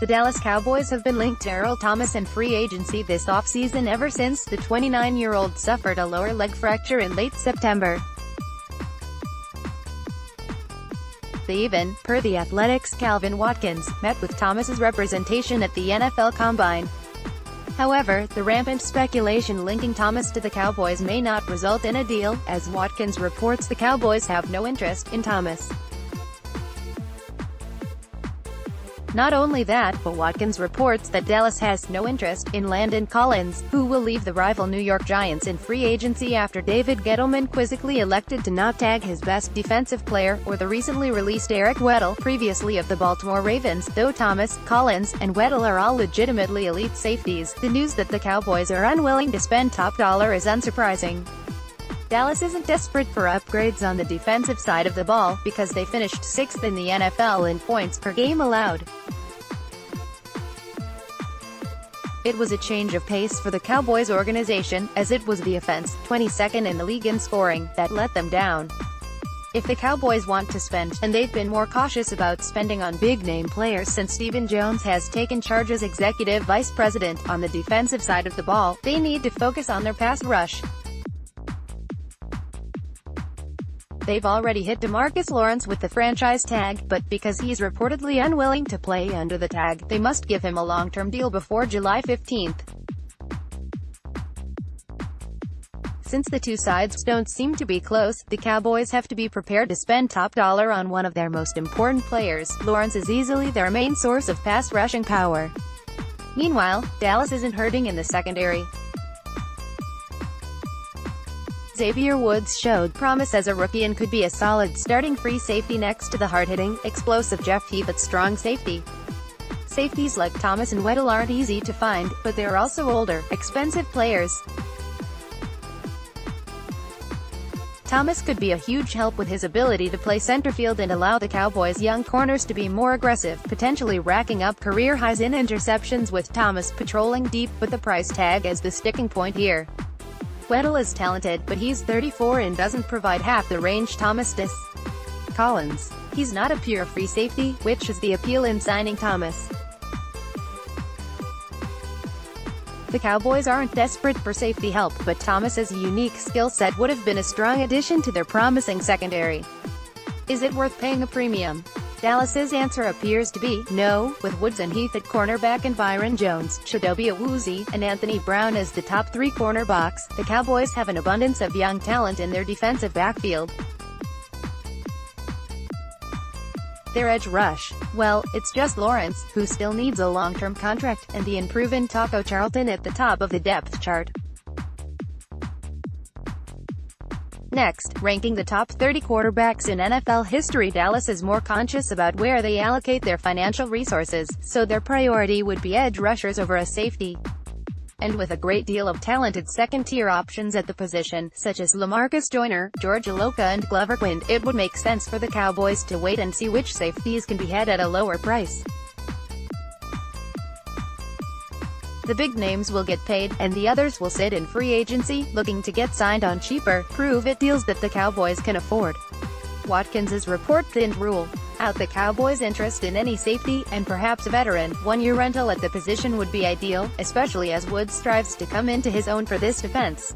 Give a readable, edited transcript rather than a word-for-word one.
The Dallas Cowboys have been linked to Earl Thomas in free agency this offseason ever since the 29-year-old suffered a lower leg fracture in late September. They even, per The Athletic's Calvin Watkins, met with Thomas's representation at the NFL Combine. However, the rampant speculation linking Thomas to the Cowboys may not result in a deal, as Watkins reports the Cowboys have no interest in Thomas. Not only that, but Watkins reports that Dallas has no interest in Landon Collins, who will leave the rival New York Giants in free agency after David Gettleman quizzically elected to not tag his best defensive player, or the recently released Eric Weddle, previously of the Baltimore Ravens. Though Thomas, Collins, and Weddle are all legitimately elite safeties, the news that the Cowboys are unwilling to spend top dollar is unsurprising. Dallas isn't desperate for upgrades on the defensive side of the ball, because they finished 6th in the NFL in points per game allowed. It was a change of pace for the Cowboys organization, as it was the offense, 22nd in the league in scoring, that let them down. If the Cowboys want to spend, and they've been more cautious about spending on big-name players since Stephen Jones has taken charge as executive vice president, on the defensive side of the ball, they need to focus on their pass rush. They've already hit DeMarcus Lawrence with the franchise tag, but because he's reportedly unwilling to play under the tag, they must give him a long-term deal before July 15. Since the two sides don't seem to be close, the Cowboys have to be prepared to spend top dollar on one of their most important players. Lawrence is easily their main source of pass rushing power. Meanwhile, Dallas isn't hurting in the secondary. Xavier Woods showed promise as a rookie and could be a solid starting free safety next to the hard-hitting, explosive Jeff Heath strong safety. Safeties like Thomas and Weddle aren't easy to find, but they're also older, expensive players. Thomas could be a huge help with his ability to play center field and allow the Cowboys' young corners to be more aggressive, potentially racking up career highs in interceptions, with Thomas patrolling deep, with the price tag as the sticking point here. Weddle is talented, but he's 34 and doesn't provide half the range Thomas does. Collins. He's not a pure free safety, which is the appeal in signing Thomas. The Cowboys aren't desperate for safety help, but Thomas's unique skill set would have been a strong addition to their promising secondary. Is it worth paying a premium? Dallas's answer appears to be no, with Woods and Heath at cornerback and Byron Jones, Chidobe Awuzie, and Anthony Brown as the top three cornerbacks. The Cowboys have an abundance of young talent in their defensive backfield. Their edge rush, well, it's just Lawrence, who still needs a long-term contract, and the unproven Taco Charlton at the top of the depth chart. Next, ranking the top 30 quarterbacks in NFL history. Dallas is more conscious about where they allocate their financial resources, so their priority would be edge rushers over a safety. And with a great deal of talented second-tier options at the position, such as LaMarcus Joyner, George Iloka and Glover Quinn, it would make sense for the Cowboys to wait and see which safeties can be had at a lower price. The big names will get paid, and the others will sit in free agency, looking to get signed on cheaper, prove-it deals that the Cowboys can afford. Watkins's report didn't rule out the Cowboys' interest in any safety, and perhaps a veteran, one-year rental at the position would be ideal, especially as Woods strives to come into his own for this defense.